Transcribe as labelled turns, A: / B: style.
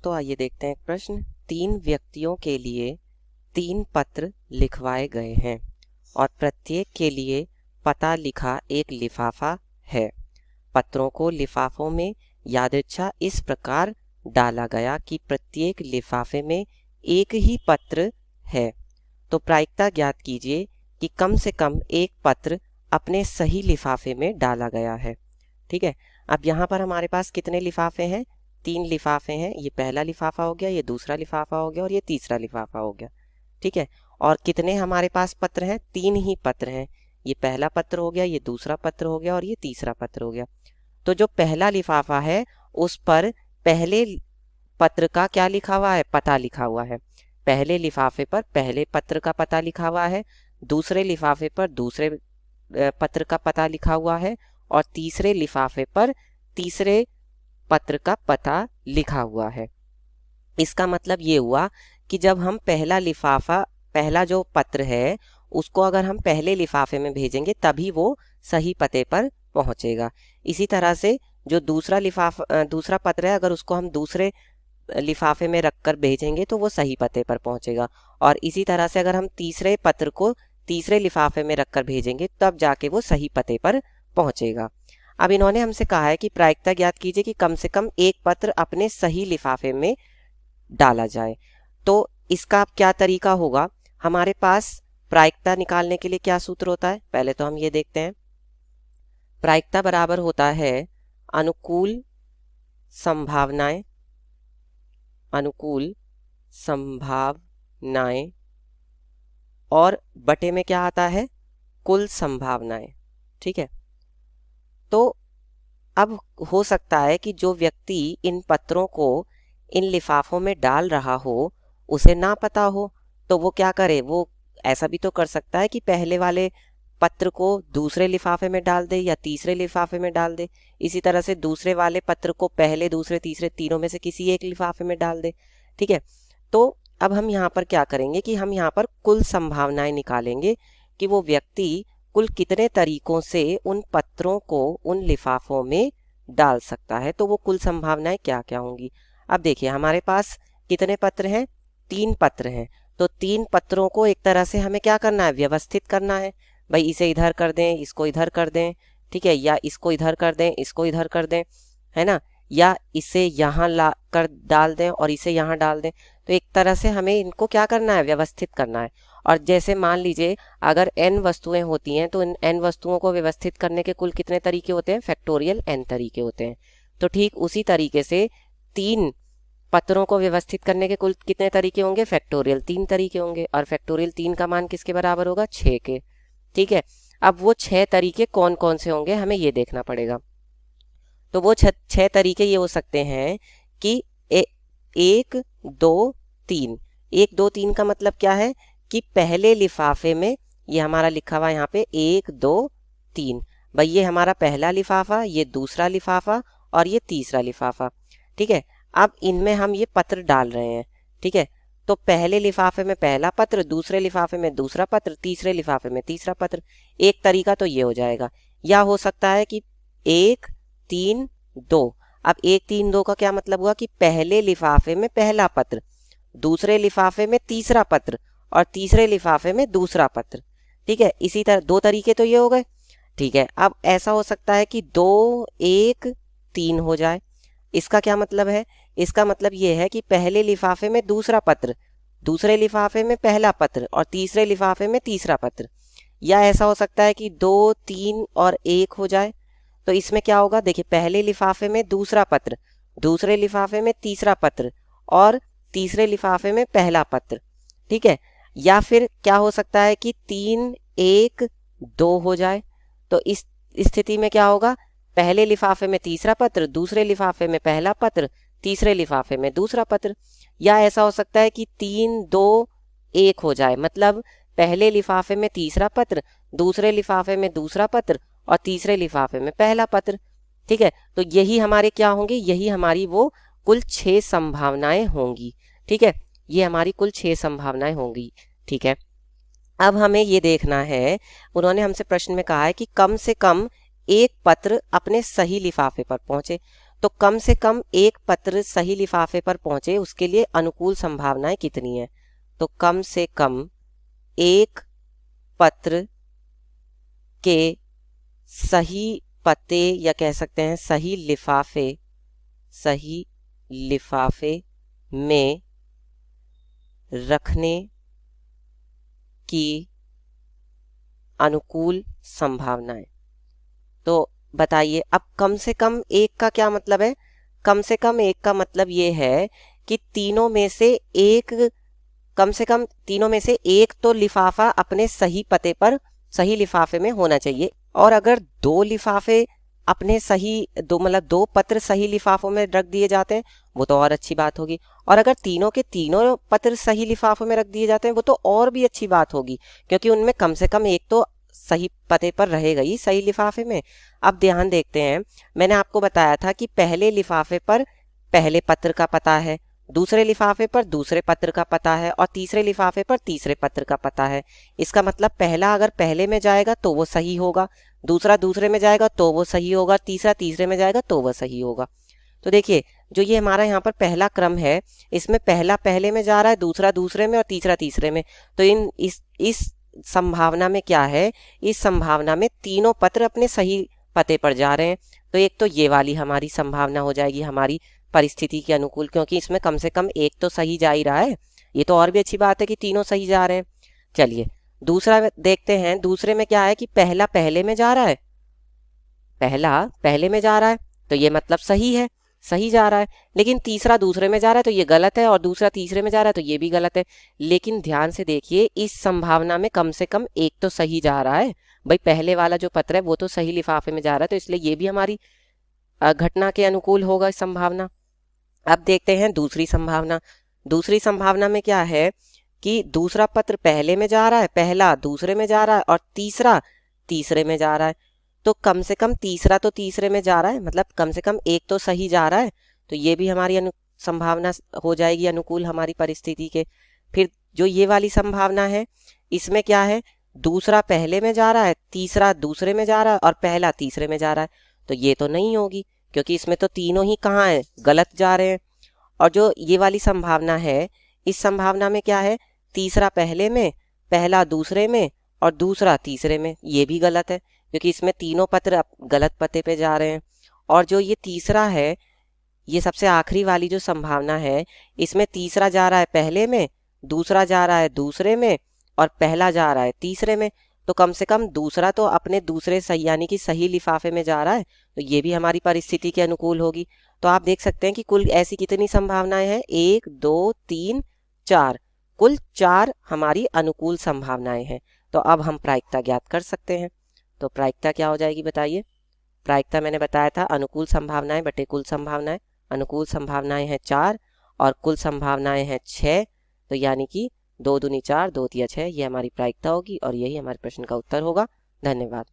A: दोस्तों आइए देखते हैं एक प्रश्न। 3 व्यक्तियों के लिए 3 पत्र लिखवाए गए हैं और प्रत्येक के लिए पता लिखा एक लिफाफा है। पत्रों को लिफाफों में यादृच्छा इस प्रकार डाला गया कि प्रत्येक लिफाफे में एक ही पत्र है। तो प्रायिकता ज्ञात कीजिए कि कम से कम एक पत्र अपने सही लिफाफे में डाला गया है। ठीक है, अब यहाँ पर हमारे पास कितने लिफाफे हैं? 3 लिफाफे हैं। ये पहला लिफाफा हो गया, ये दूसरा लिफाफा हो गया और ये तीसरा लिफाफा हो गया। ठीक है, और कितने हमारे पास पत्र हैं? 3 ही पत्र हैं। ये पहला पत्र हो गया, ये दूसरा पत्र हो गया और ये तीसरा पत्र हो गया। तो जो पहला लिफाफा है उस पर पहले पत्र का क्या लिखा हुआ है? पता लिखा हुआ है। पहले लिफाफे पर पहले पत्र का पता लिखा हुआ है, दूसरे लिफाफे पर दूसरे पत्र का पता लिखा हुआ है और तीसरे लिफाफे पर तीसरे पत्र का पता लिखा हुआ है। इसका मतलब ये हुआ कि जब हम पहला जो पत्र है उसको अगर हम पहले लिफाफे में भेजेंगे तभी वो सही पते पर पहुंचेगा। इसी तरह से जो दूसरा पत्र है अगर उसको हम दूसरे लिफाफे में रखकर भेजेंगे तो वो सही पते पर पहुंचेगा। और इसी तरह से अगर हम तीसरे पत्र को तीसरे लिफाफे में रखकर भेजेंगे तब जाके वो सही पते पर पहुंचेगा। अब इन्होंने हमसे कहा है कि प्रायिकता ज्ञात कीजिए कि कम से कम एक पत्र अपने सही लिफाफे में डाला जाए। तो इसका क्या तरीका होगा? हमारे पास प्रायिकता निकालने के लिए क्या सूत्र होता है? पहले तो हम ये देखते हैं। प्रायिकता बराबर होता है अनुकूल संभावनाएं और बटे में क्या आता है? कुल संभावनाएं। ठीक है, तो अब हो सकता है कि जो व्यक्ति इन पत्रों को इन लिफाफों में डाल रहा हो उसे ना पता हो, तो वो क्या करे? वो ऐसा भी तो कर सकता है कि पहले वाले पत्र को दूसरे लिफाफे में डाल दे या तीसरे लिफाफे में डाल दे। इसी तरह से दूसरे वाले पत्र को पहले, दूसरे, तीसरे तीनों में से किसी एक लिफाफे में डाल दे। ठीक है, तो अब हम यहाँ पर क्या करेंगे कि हम यहाँ पर कुल संभावनाएं निकालेंगे कि वो व्यक्ति कुल कितने तरीकों से उन पत्रों को उन लिफाफों में डाल सकता है। तो वो कुल संभावनाएं क्या क्या होंगी? अब देखिए हमारे पास कितने पत्र हैं? 3 पत्र हैं। तो 3 पत्रों को एक तरह से हमें क्या करना है? व्यवस्थित करना है। भाई इसे इधर कर दें, इसको इधर कर दें, ठीक है, या इसको इधर कर दें, इसको इधर कर दें, है ना, या इसे यहाँ ला कर डाल दें और इसे यहाँ डाल दें। तो एक तरह से हमें इनको क्या करना है? व्यवस्थित करना है। और जैसे मान लीजिए अगर n वस्तुएं होती हैं तो इन n वस्तुओं को व्यवस्थित करने के कुल कितने तरीके होते हैं? फैक्टोरियल n तरीके होते हैं। तो ठीक उसी तरीके से 3 पत्रों को व्यवस्थित करने के कुल कितने तरीके होंगे? फैक्टोरियल 3 तरीके होंगे। और फैक्टोरियल 3 का मान किसके बराबर होगा? 6 के। ठीक है, अब वो 6 तरीके कौन कौन से होंगे हमें ये देखना पड़ेगा। तो वो 6 तरीके ये हो सकते हैं कि 1 2 3। 1 2 3 का मतलब क्या है कि पहले लिफाफे में, ये हमारा लिखा हुआ यहाँ पे 1 2 3, भाई ये हमारा पहला लिफाफा, ये दूसरा लिफाफा और ये तीसरा लिफाफा। ठीक है, अब इनमें हम ये पत्र डाल रहे हैं। ठीक है, तो पहले लिफाफे में पहला पत्र, दूसरे लिफाफे में दूसरा पत्र, तीसरे लिफाफे में तीसरा पत्र। एक तरीका तो ये हो जाएगा। या हो सकता है कि 1 3 2। अब 1 3 2 का क्या मतलब हुआ कि पहले लिफाफे में पहला पत्र, दूसरे लिफाफे में तीसरा पत्र और तीसरे लिफाफे में दूसरा पत्र। ठीक है, इसी तरह 2 तरीके तो ये हो गए। ठीक है, अब ऐसा हो सकता है कि 2 1 3 हो जाए। इसका क्या मतलब है? इसका मतलब ये है कि पहले लिफाफे में दूसरा पत्र, दूसरे लिफाफे में पहला पत्र और तीसरे लिफाफे में तीसरा पत्र। या ऐसा हो सकता है कि 2 3 और 1 हो जाए। तो इसमें क्या होगा? देखिए पहले लिफाफे में दूसरा पत्र, दूसरे लिफाफे में तीसरा पत्र और तीसरे लिफाफे में पहला पत्र। ठीक है, या फिर क्या हो सकता है कि 3 1 2 हो जाए। तो इस स्थिति में क्या होगा? पहले लिफाफे में तीसरा पत्र, दूसरे लिफाफे में पहला पत्र, तीसरे लिफाफे में दूसरा पत्र। या ऐसा हो सकता है कि 3 2 1 हो जाए, मतलब पहले लिफाफे में तीसरा पत्र, दूसरे लिफाफे में दूसरा पत्र और तीसरे लिफाफे में पहला पत्र। ठीक है, तो यही हमारे क्या होंगे? यही हमारी वो कुल 6 संभावनाएं होंगी। ठीक है, ये हमारी कुल 6 संभावनाएं होंगी। ठीक है, अब हमें ये देखना है, उन्होंने हमसे प्रश्न में कहा है कि कम से कम एक पत्र अपने सही लिफाफे पर पहुंचे। तो कम से कम एक पत्र सही लिफाफे पर पहुंचे उसके लिए अनुकूल संभावनाएं कितनी है? तो कम से कम एक पत्र के सही पते या कह सकते हैं सही लिफाफे में रखने की अनुकूल संभावनाएं। तो बताइए, अब कम से कम एक का क्या मतलब है? कम से कम एक का मतलब ये है कि कम से कम तीनों में से एक तो लिफाफा अपने सही पते पर सही लिफाफे में होना चाहिए। और अगर दो लिफाफे अपने सही दो पत्र सही लिफाफों में रख दिए जाते हैं वो तो और अच्छी बात होगी। और अगर तीनों के तीनों पत्र सही लिफाफों में रख दिए जाते हैं वो तो और भी अच्छी बात होगी, क्योंकि उनमें कम से कम एक तो सही पते पर रहेगा ही सही लिफाफे में। अब ध्यान देखते हैं, मैंने आपको बताया था कि पहले लिफाफे पर पहले पत्र का पता है, दूसरे लिफाफे पर दूसरे पत्र का पता है और तीसरे लिफाफे पर तीसरे पत्र का पता है। इसका मतलब पहला अगर पहले में जाएगा तो वो सही होगा, दूसरा दूसरे में जाएगा तो वो सही होगा, तीसरा तीसरे में जाएगा तो वो सही होगा। तो देखिए, जो ये हमारा यहाँ पर पहला क्रम है इसमें पहला पहले में जा रहा है, दूसरा दूसरे में और तीसरा तीसरे में। तो इस संभावना में क्या है? इस संभावना में तीनों पत्र अपने सही पते पर जा रहे हैं। तो एक तो ये वाली हमारी संभावना हो जाएगी हमारी परिस्थिति के अनुकूल, क्योंकि इसमें कम से कम एक तो सही जा ही रहा है। ये तो और भी अच्छी बात है कि तीनों सही जा रहे हैं। चलिए दूसरा देखते हैं। दूसरे में क्या है कि पहला पहले में जा रहा है, पहला पहले में जा रहा है तो ये मतलब सही है, सही जा रहा है। लेकिन तीसरा दूसरे में जा रहा है तो ये गलत है, और दूसरा तीसरे में जा रहा है तो ये भी गलत है। लेकिन ध्यान से देखिए, इस संभावना में कम से कम एक तो सही जा रहा है। भाई पहले वाला जो पत्र है वो तो सही लिफाफे में जा रहा है, तो इसलिए ये भी हमारी घटना के अनुकूल होगा इस संभावना। अब देखते हैं दूसरी संभावना। दूसरी संभावना में क्या है कि दूसरा पत्र पहले में जा रहा है, पहला दूसरे में जा रहा है और तीसरा तीसरे में जा रहा है। तो कम से कम तीसरा तो तीसरे में जा रहा है, मतलब कम से कम एक तो सही जा रहा है। तो ये भी हमारी संभावना हो जाएगी अनुकूल हमारी परिस्थिति के। फिर जो ये वाली संभावना है इसमें क्या है, दूसरा पहले में जा रहा है, तीसरा दूसरे में जा रहा है और पहला तीसरे में जा रहा है। तो ये तो नहीं होगी, क्योंकि इसमें तो तीनों ही कहाँ है, गलत जा रहे हैं। और जो ये वाली संभावना है, इस संभावना में क्या है, तीसरा पहले में, पहला दूसरे में और दूसरा तीसरे में, ये भी गलत है क्योंकि इसमें तीनों पत्र गलत पते पे जा रहे हैं। और जो ये तीसरा है, ये सबसे आखिरी वाली जो संभावना है, इसमें तीसरा जा रहा है पहले में, दूसरा जा रहा है दूसरे में और पहला जा रहा है तीसरे में। तो कम से कम दूसरा तो अपने दूसरे सही यानी कि सही लिफाफे में जा रहा है, तो ये भी हमारी परिस्थिति के अनुकूल होगी। तो आप देख सकते हैं कि कुल ऐसी कितनी संभावनाएं हैं, 1 2 3 4, कुल 4 हमारी अनुकूल संभावनाएं हैं। तो अब हम प्रायिकता ज्ञात कर सकते हैं। तो प्रायिकता क्या हो जाएगी बताइए? प्रायिकता मैंने बताया था अनुकूल संभावनाएं बटे कुल संभावनाएं। अनुकूल संभावनाएं हैं 4 और कुल संभावनाएं हैं 6। तो यानी कि 2 दूनी 4, 2 तिया 6, ये हमारी प्रायिकता होगी और यही हमारे प्रश्न का उत्तर होगा। धन्यवाद।